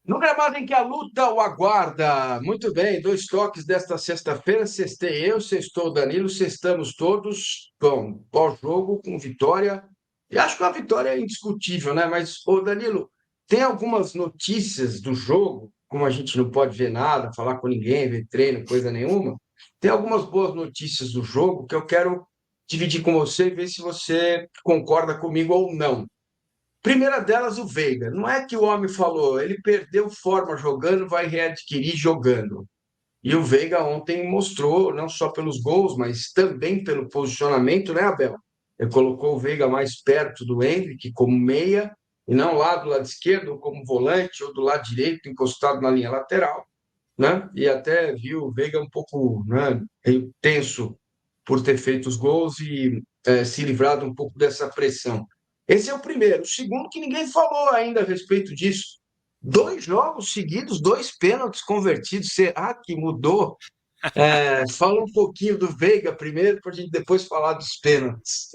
No gramado em que a luta o aguarda. Muito bem, dois toques desta sexta-feira. Sextei eu, sextou o Danilo, sextamos todos. Bom, pós-jogo com vitória. E acho que a vitória é indiscutível, né? Mas, ô Danilo, tem algumas notícias do jogo, como a gente não pode ver nada, falar com ninguém, ver treino, coisa nenhuma. Tem algumas boas notícias do jogo que eu quero dividir com você e ver se você concorda comigo ou não. Primeira delas, o Veiga. Não é que o homem falou, ele perdeu forma jogando, vai readquirir jogando. E o Veiga ontem mostrou, não só pelos gols, mas também pelo posicionamento, né, Abel? Ele colocou o Veiga mais perto do Endrick como meia, e não lá do lado esquerdo, ou como volante, ou do lado direito, encostado na linha lateral, né? E até viu o Veiga um pouco, né, tenso por ter feito os gols e se livrado um pouco dessa pressão. Esse é o primeiro. O segundo, que ninguém falou ainda a respeito disso. Dois jogos seguidos, dois pênaltis convertidos. Será que mudou? Fala um pouquinho do Veiga primeiro, para a gente depois falar dos pênaltis.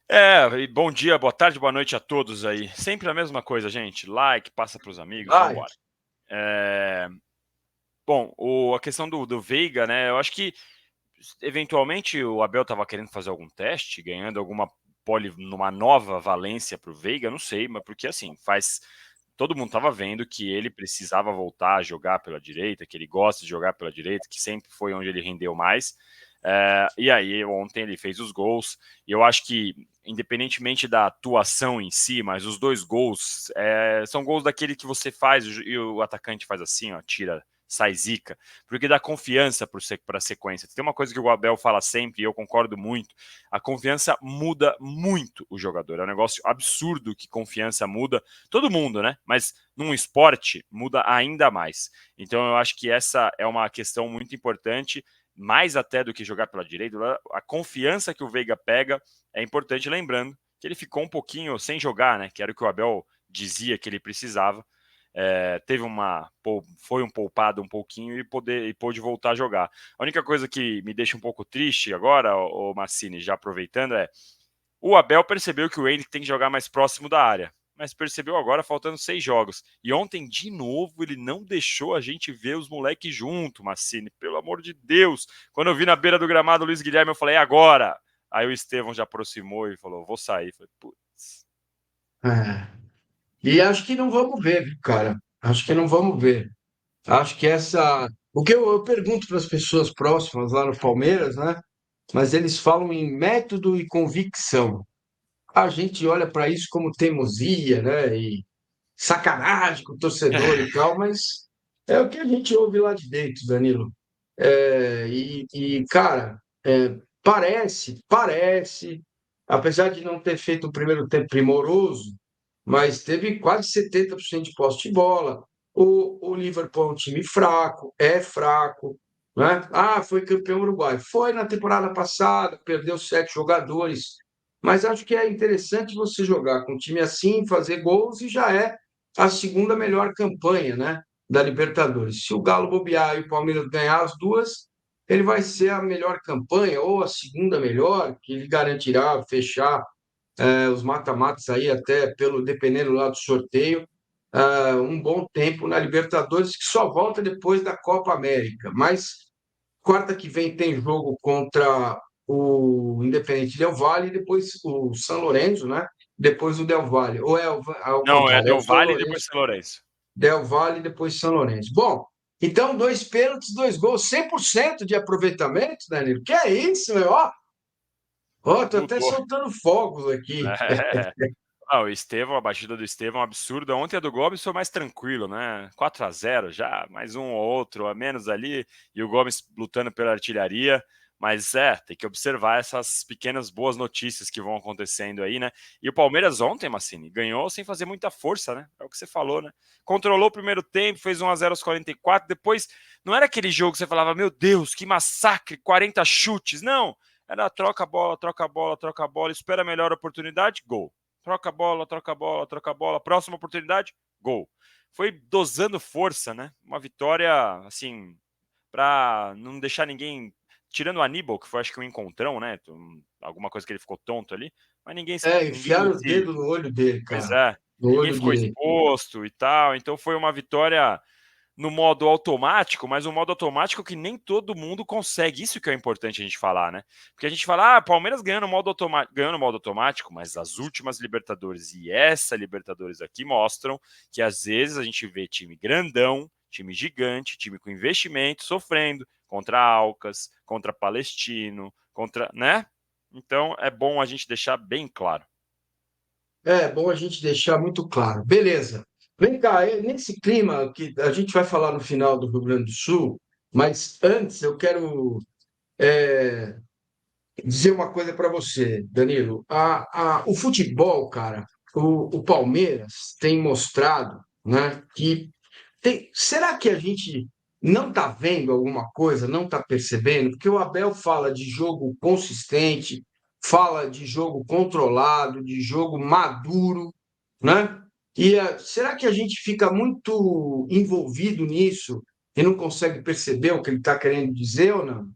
E bom dia, boa tarde, boa noite a todos aí. Sempre a mesma coisa, gente. Like, passa para os amigos, vamos Vai. embora. É, Bom, a questão do Veiga, né? Eu acho que eventualmente o Abel estava querendo fazer algum teste, ganhando alguma pole numa nova valência para o Veiga, não sei, mas porque assim, todo mundo estava vendo que ele precisava voltar a jogar pela direita, que ele gosta de jogar pela direita, que sempre foi onde ele rendeu mais. E aí, ontem ele fez os gols, e eu acho que, independentemente da atuação em si, mas os dois gols são gols daquele que você faz e o atacante faz assim, ó, tira, sai zica, porque dá confiança para a sequência. Tem uma coisa que o Abel fala sempre, e eu concordo muito: a confiança muda muito o jogador. É um negócio absurdo que confiança muda todo mundo, né? Mas num esporte muda ainda mais. Então eu acho que essa é uma questão muito importante, mais até do que jogar pela direita. A confiança que o Veiga pega é importante, lembrando que ele ficou um pouquinho sem jogar, né? Que era o que o Abel dizia que ele precisava. Foi um poupado um pouquinho e pôde voltar a jogar. A única coisa que me deixa um pouco triste agora, o Massini, já aproveitando, o Abel percebeu que o Endrick tem que jogar mais próximo da área, mas percebeu agora faltando 6 jogos. E ontem, de novo, ele não deixou a gente ver os moleques junto, Massini, pelo amor de Deus. Quando eu vi na beira do gramado o Luiz Guilherme, eu falei, agora! Aí o Estevão já aproximou e falou, vou sair. Eu falei, putz. É. E acho que não vamos ver, viu, cara? Acho que não vamos ver. Acho que essa. O que eu pergunto para as pessoas próximas lá no Palmeiras, né? Mas eles falam em método e convicção. A gente olha para isso como teimosia, né? E sacanagem com o torcedor e tal, mas é o que a gente ouve lá de dentro, Danilo. Cara, parece, apesar de não ter feito o primeiro tempo primoroso, mas teve quase 70% de posse de bola. O Liverpool é um time fraco, é fraco, né? Ah, foi campeão uruguai. Foi na temporada passada, perdeu 7 jogadores. Mas acho que é interessante você jogar com um time assim, fazer gols e já é a segunda melhor campanha, né, da Libertadores. Se o Galo bobear e o Palmeiras ganhar as duas, ele vai ser a melhor campanha ou a segunda melhor, que ele garantirá fechar os mata-matas aí até pelo dependendo lá do sorteio, um bom tempo na Libertadores, que só volta depois da Copa América. Mas quarta que vem tem jogo contra o Independente Del Valle e depois o São Lourenço, né? Depois o Del Valle. Ou ao Não, é contrário, é o Del São Valle e depois Lourenço, São Lourenço. Del Valle e depois São Lourenço. Bom, então dois pênaltis, dois gols, 100% de aproveitamento, Danilo. Que é isso, meu? Ó, tô até Mudou. soltando fogos aqui. O Estevão, a batida do Estevão é absurda. Ontem a do Gomes foi mais tranquilo, né? 4-0 já, mais um ou outro a menos ali, e o Gomes lutando pela artilharia. Mas tem que observar essas pequenas boas notícias que vão acontecendo aí, né? E o Palmeiras ontem, Massini, ganhou sem fazer muita força, né? É o que você falou, né? Controlou o primeiro tempo, fez 1-0 aos 44. Depois, não era aquele jogo que você falava, meu Deus, que massacre, 40 chutes. Não, era troca a bola, troca a bola, troca a bola, espera a melhor oportunidade, gol. Troca a bola, troca a bola, troca a bola. Próxima oportunidade, gol. Foi dosando força, né? Uma vitória, assim, para não deixar ninguém. Tirando o Aníbal, que foi acho que um encontrão, né? Alguma coisa que ele ficou tonto ali. Mas ninguém. Ninguém Enfiaram os se. dedos no olho dele, Pois cara. é. no ninguém olho ficou direito. exposto e tal. Então foi uma vitória no modo automático, mas um modo automático que nem todo mundo consegue. Isso que é importante a gente falar, né? Porque a gente fala, Palmeiras ganhou no modo automático, mas as últimas Libertadores e essa Libertadores aqui mostram que às vezes a gente vê time grandão, time gigante, time com investimento, sofrendo contra Alcas, contra Palestino, contra, né? Então é bom a gente deixar bem claro. É bom a gente deixar muito claro. Beleza. Vem cá, nesse clima que a gente vai falar no final do Rio Grande do Sul, mas antes eu quero é, dizer uma coisa para você, Danilo. O futebol, cara, o Palmeiras tem mostrado, né, que será que a gente não está vendo alguma coisa, não está percebendo? Porque o Abel fala de jogo consistente, fala de jogo controlado, de jogo maduro, né? Será que a gente fica muito envolvido nisso e não consegue perceber o que ele está querendo dizer ou não?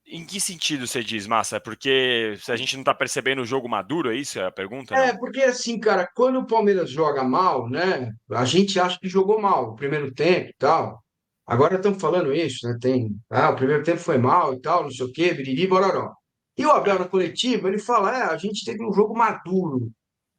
Em que sentido você diz, Massa? Porque se a gente não tá percebendo o jogo maduro, é isso? É a pergunta, É, não? porque assim, cara, quando o Palmeiras joga mal, né? A gente acha que jogou mal o primeiro tempo e tal. Agora estamos falando isso, né? O primeiro tempo foi mal e tal, não sei o quê, biriri, bororó. E o Abel É. na coletiva, ele fala, a gente teve um jogo maduro,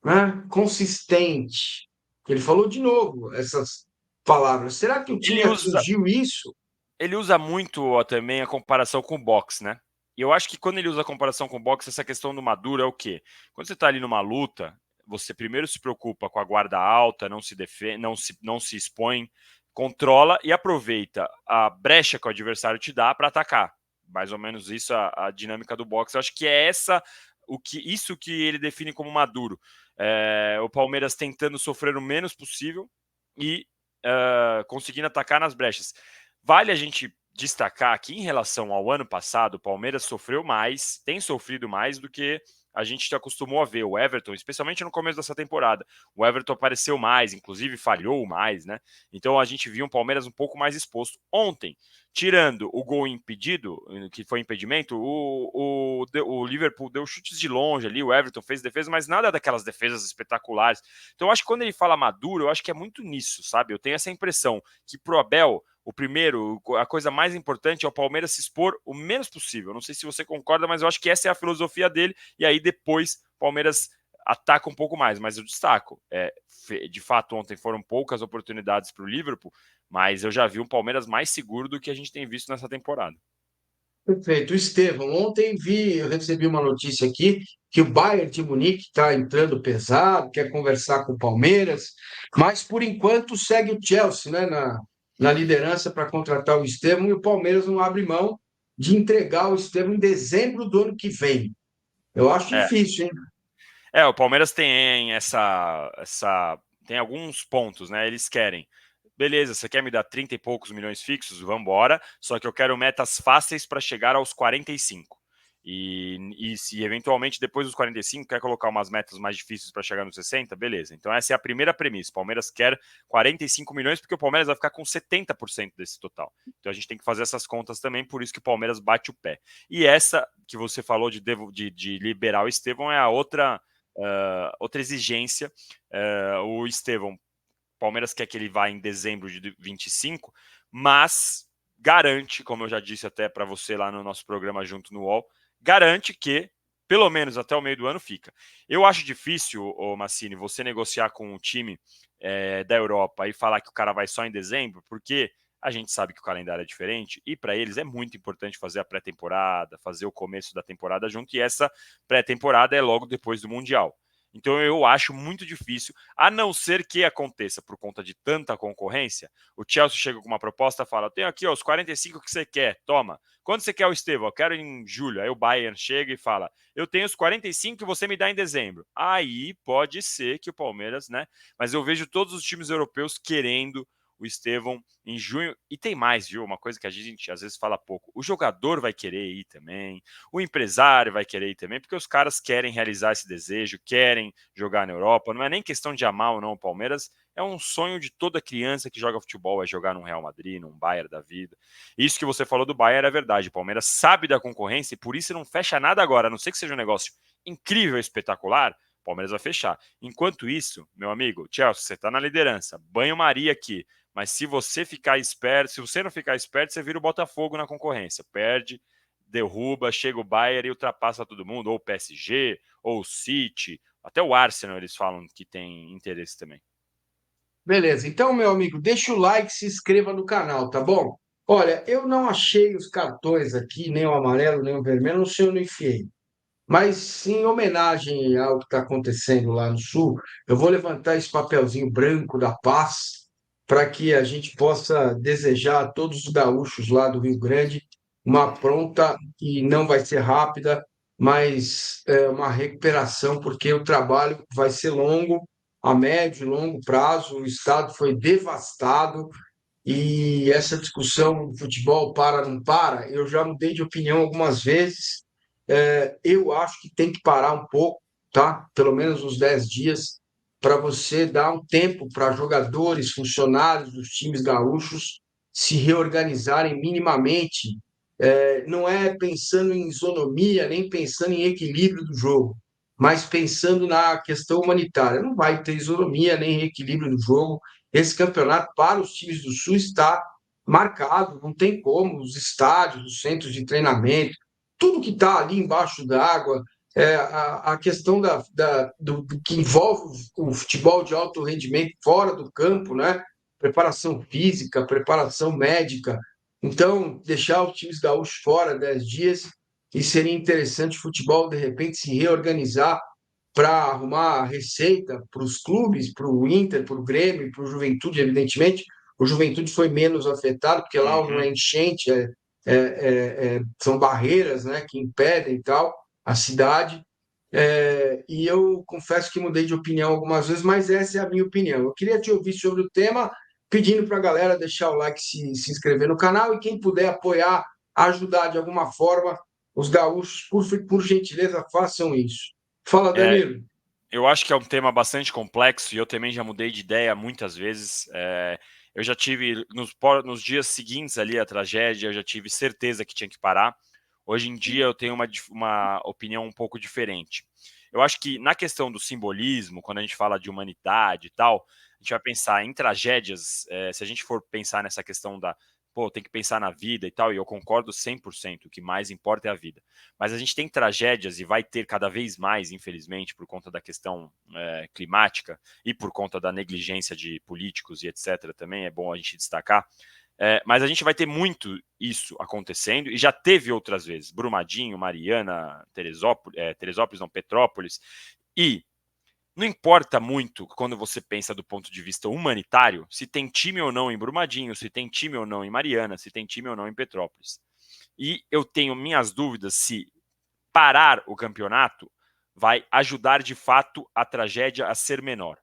né? Consistente. Ele falou de novo essas palavras. Será que o time Ele usa, atingiu isso? ele usa muito ó, também a comparação com o boxe, né? E eu acho que quando ele usa a comparação com o boxe, essa questão do maduro é o quê? Quando você tá ali numa luta, você primeiro se preocupa com a guarda alta, não se defende, não se expõe, controla e aproveita a brecha que o adversário te dá para atacar. Mais ou menos isso a dinâmica do boxe. Eu acho que é isso que ele define como maduro. O Palmeiras tentando sofrer o menos possível e conseguindo atacar nas brechas. Vale a gente destacar que, em relação ao ano passado, o Palmeiras sofreu mais, tem sofrido mais do que a gente acostumou a ver. O Everton, especialmente no começo dessa temporada, o Everton apareceu mais, inclusive falhou mais, né? Então a gente viu um Palmeiras um pouco mais exposto. Ontem, tirando o gol impedido, que foi impedimento, o Liverpool deu chutes de longe ali, o Everton fez defesa, mas nada daquelas defesas espetaculares. Então eu acho que quando ele fala maduro, eu acho que é muito nisso, sabe? Eu tenho essa impressão que pro Abel o primeiro, a coisa mais importante é o Palmeiras se expor o menos possível. Não sei se você concorda, mas eu acho que essa é a filosofia dele. E aí depois o Palmeiras ataca um pouco mais. Mas eu destaco, de fato ontem foram poucas oportunidades para o Liverpool, mas eu já vi um Palmeiras mais seguro do que a gente tem visto nessa temporada. Perfeito. Estevão, ontem eu recebi uma notícia aqui que o Bayern de Munique está entrando pesado, quer conversar com o Palmeiras, mas por enquanto segue o Chelsea, né, na liderança para contratar o Estevão e o Palmeiras não abre mão de entregar o Estevão em dezembro do ano que vem. Eu acho É, difícil, hein? o Palmeiras tem tem alguns pontos, né? Eles querem. Beleza, você quer me dar 30 e poucos milhões fixos? Vamos embora. Só que eu quero metas fáceis para chegar aos 45. E se eventualmente depois dos 45 quer colocar umas metas mais difíceis para chegar nos 60, beleza. Então essa é a primeira premissa. O Palmeiras quer 45 milhões porque o Palmeiras vai ficar com 70% desse total. Então a gente tem que fazer essas contas também, por isso que o Palmeiras bate o pé. E essa que você falou de liberar o Estevão é a outra exigência. O Estevão, Palmeiras quer que ele vá em dezembro de 25, mas garante, como eu já disse até para você lá no nosso programa junto no UOL, garante que pelo menos até o meio do ano fica. Eu acho difícil, ô Massini, você negociar com um time da Europa e falar que o cara vai só em dezembro, porque a gente sabe que o calendário é diferente e para eles é muito importante fazer a pré-temporada, fazer o começo da temporada junto, e essa pré-temporada é logo depois do Mundial. Então eu acho muito difícil, a não ser que aconteça por conta de tanta concorrência. O Chelsea chega com uma proposta e fala: eu tenho aqui ó, os 45 que você quer, toma. Quando você quer o Estevão? Eu quero em julho. Aí o Bayern chega e fala: eu tenho os 45 que você me dá em dezembro. Aí pode ser que o Palmeiras, né? Mas eu vejo todos os times europeus querendo o Estevão em junho. E tem mais, viu? Uma coisa que a gente às vezes fala pouco. O jogador vai querer ir também, o empresário vai querer ir também, porque os caras querem realizar esse desejo, querem jogar na Europa. Não é nem questão de amar ou não o Palmeiras, é um sonho de toda criança que joga futebol, é jogar num Real Madrid, num Bayern da vida. Isso que você falou do Bayern é verdade. O Palmeiras sabe da concorrência e por isso não fecha nada agora, a não ser que seja um negócio incrível, espetacular. O Palmeiras vai fechar. Enquanto isso, meu amigo, Chelsea, você está na liderança. Banho-maria aqui. Mas se você ficar esperto, se você não ficar esperto, você vira o Botafogo na concorrência. Perde, derruba, chega o Bayern e ultrapassa todo mundo. Ou o PSG, ou o City. Até o Arsenal eles falam que tem interesse também. Beleza, então, meu amigo, deixa o like, se inscreva no canal, tá bom? Olha, eu não achei os cartões aqui, nem o amarelo, nem o vermelho, não sei onde eu enfiei. Mas, em homenagem ao que está acontecendo lá no Sul, eu vou levantar esse papelzinho branco da paz para que a gente possa desejar a todos os gaúchos lá do Rio Grande uma pronta e não vai ser rápida, mas uma recuperação, porque o trabalho vai ser longo, a médio e longo prazo. O estado foi devastado e essa discussão, futebol para, não para, eu já mudei de opinião algumas vezes. Eu acho que tem que parar um pouco, tá? Pelo menos uns 10 dias, para você dar um tempo para jogadores, funcionários dos times gaúchos se reorganizarem minimamente. Não é pensando em isonomia, nem pensando em equilíbrio do jogo, mas pensando na questão humanitária. Não vai ter isonomia nem equilíbrio do jogo. Esse campeonato para os times do Sul está marcado, não tem como, os estádios, os centros de treinamento, tudo que está ali embaixo d'água, a questão do que envolve o futebol de alto rendimento fora do campo, né? Preparação física, preparação médica. Então, deixar os times gaúchos fora 10 dias, e seria interessante o futebol, de repente, se reorganizar para arrumar receita para os clubes, para o Inter, para o Grêmio, para o Juventude, evidentemente. O Juventude foi menos afetado, porque lá não Uhum. é enchente, são barreiras, né, que impedem tal a cidade. E eu confesso que mudei de opinião algumas vezes, mas essa é a minha opinião. Eu queria te ouvir sobre o tema, pedindo para a galera deixar o like, se inscrever no canal, e quem puder apoiar, ajudar de alguma forma os gaúchos, por gentileza, façam isso. Fala, É, Danilo. eu acho que é um tema bastante complexo e eu também já mudei de ideia muitas vezes. Eu já tive, nos dias seguintes ali à tragédia, eu já tive certeza que tinha que parar. Hoje em dia eu tenho uma opinião um pouco diferente. Eu acho que na questão do simbolismo, quando a gente fala de humanidade e tal, a gente vai pensar em tragédias. Se a gente for pensar nessa questão da, pô, tem que pensar na vida e tal, e eu concordo 100%, o que mais importa é a vida. Mas a gente tem tragédias e vai ter cada vez mais, infelizmente, por conta da questão climática e por conta da negligência de políticos e etc. Também é bom a gente destacar. Mas a gente vai ter muito isso acontecendo, e já teve outras vezes, Brumadinho, Mariana, Teresópolis não, Petrópolis, e não importa muito quando você pensa do ponto de vista humanitário, se tem time ou não em Brumadinho, se tem time ou não em Mariana, se tem time ou não em Petrópolis. E eu tenho minhas dúvidas se parar o campeonato vai ajudar de fato a tragédia a ser menor.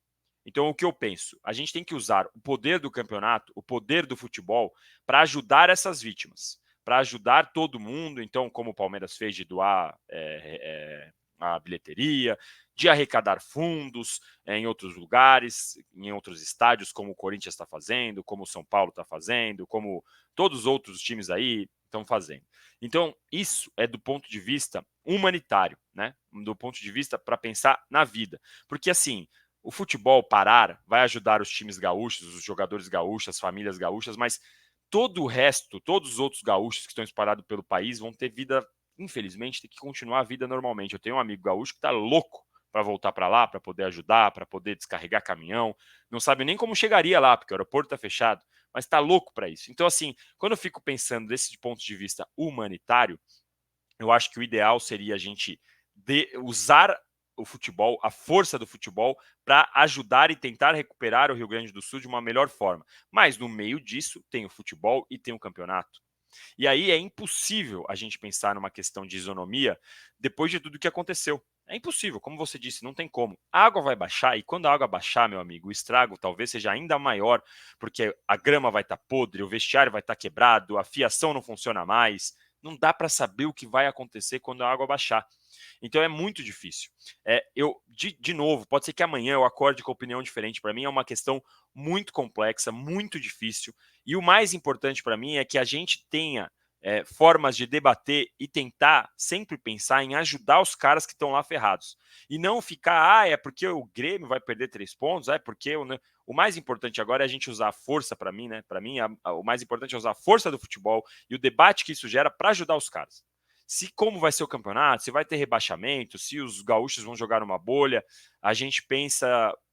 Então, o que eu penso? A gente tem que usar o poder do campeonato, o poder do futebol, para ajudar essas vítimas, para ajudar todo mundo. Então, como o Palmeiras fez de doar a bilheteria, de arrecadar fundos em outros lugares, em outros estádios, como o Corinthians está fazendo, como o São Paulo está fazendo, como todos os outros times aí estão fazendo. Então, isso é do ponto de vista humanitário, né? Do ponto de vista para pensar na vida. Porque, assim, o futebol parar vai ajudar os times gaúchos, os jogadores gaúchos, as famílias gaúchas, mas todo o resto, todos os outros gaúchos que estão espalhados pelo país vão ter vida, infelizmente, ter que continuar a vida normalmente. Eu tenho um amigo gaúcho que está louco para voltar para lá, para poder ajudar, para poder descarregar caminhão. Não sabe nem como chegaria lá, porque o aeroporto está fechado, mas está louco para isso. Então, assim, quando eu fico pensando desse ponto de vista humanitário, eu acho que o ideal seria a gente usar o futebol, a força do futebol, para ajudar e tentar recuperar o Rio Grande do Sul de uma melhor forma. Mas no meio disso tem o futebol e tem o campeonato. E aí é impossível a gente pensar numa questão de isonomia depois de tudo que aconteceu. É impossível, como você disse, não tem como. A água vai baixar e quando a água baixar, meu amigo, o estrago talvez seja ainda maior, porque a grama vai estar podre, o vestiário vai estar quebrado, a fiação não funciona mais. Não dá para saber o que vai acontecer quando a água baixar. Então é muito difícil. De novo, pode ser que amanhã eu acorde com opinião diferente. Para mim é uma questão muito complexa, muito difícil. E o mais importante para mim é que a gente tenha formas de debater e tentar sempre pensar em ajudar os caras que estão lá ferrados. E não ficar, é porque o Grêmio vai perder 3 pontos, é porque... O mais importante agora é a gente usar a força, para mim, né? Para mim, o mais importante é usar a força do futebol e o debate que isso gera para ajudar os caras. Se como vai ser o campeonato, se vai ter rebaixamento, se os gaúchos vão jogar numa bolha, a gente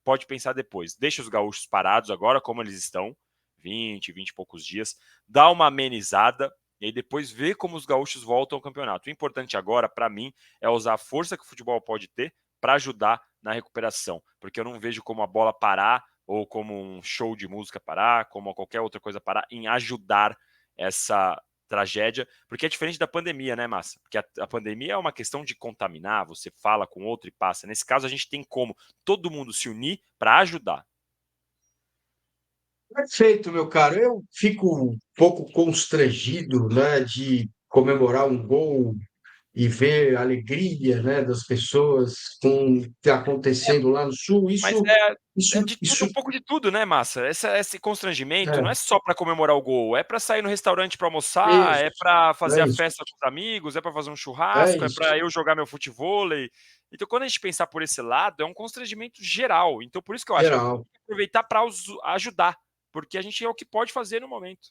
pode pensar depois. Deixa os gaúchos parados agora, como eles estão, 20 e poucos dias, dá uma amenizada, e aí depois ver como os gaúchos voltam ao campeonato. O importante agora, para mim, é usar a força que o futebol pode ter para ajudar na recuperação, porque eu não vejo como a bola parar ou como um show de música parar, como qualquer outra coisa parar, em ajudar essa tragédia, porque é diferente da pandemia, né, Massa? Porque a pandemia é uma questão de contaminar, você fala com outro e passa. Nesse caso, a gente tem como todo mundo se unir para ajudar. Perfeito, meu caro. Eu fico um pouco constrangido, né, de comemorar um gol e ver a alegria, né, das pessoas com o que está acontecendo lá no Sul. Mas é de tudo, Isso um pouco de tudo, né, Massa? Esse constrangimento não é é só para comemorar o gol, é para sair no restaurante para almoçar, isso, é para fazer é a isso, festa com os amigos, é para fazer um é churrasco, é isso. para eu jogar meu futevôlei. Então, quando a gente pensar por esse lado, é um constrangimento geral. Então, por isso que eu acho que Geral. aproveitar para ajudar, porque a gente é o que pode fazer no momento.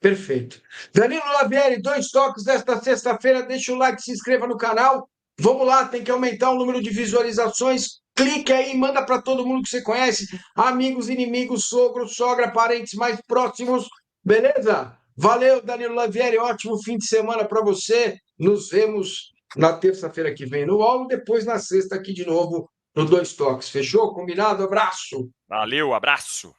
Perfeito. Danilo Lavieri, 2 toques desta sexta-feira. Deixa o like, se inscreva no canal. Vamos lá, tem que aumentar o número de visualizações. Clique aí, manda para todo mundo que você conhece, amigos, inimigos, sogro, sogra, parentes mais próximos. Beleza? Valeu, Danilo Lavieri. Ótimo fim de semana para você. Nos vemos na terça-feira que vem no UOL, depois na sexta aqui de novo no 2 Toques. Fechou? Combinado? Abraço. Valeu, abraço!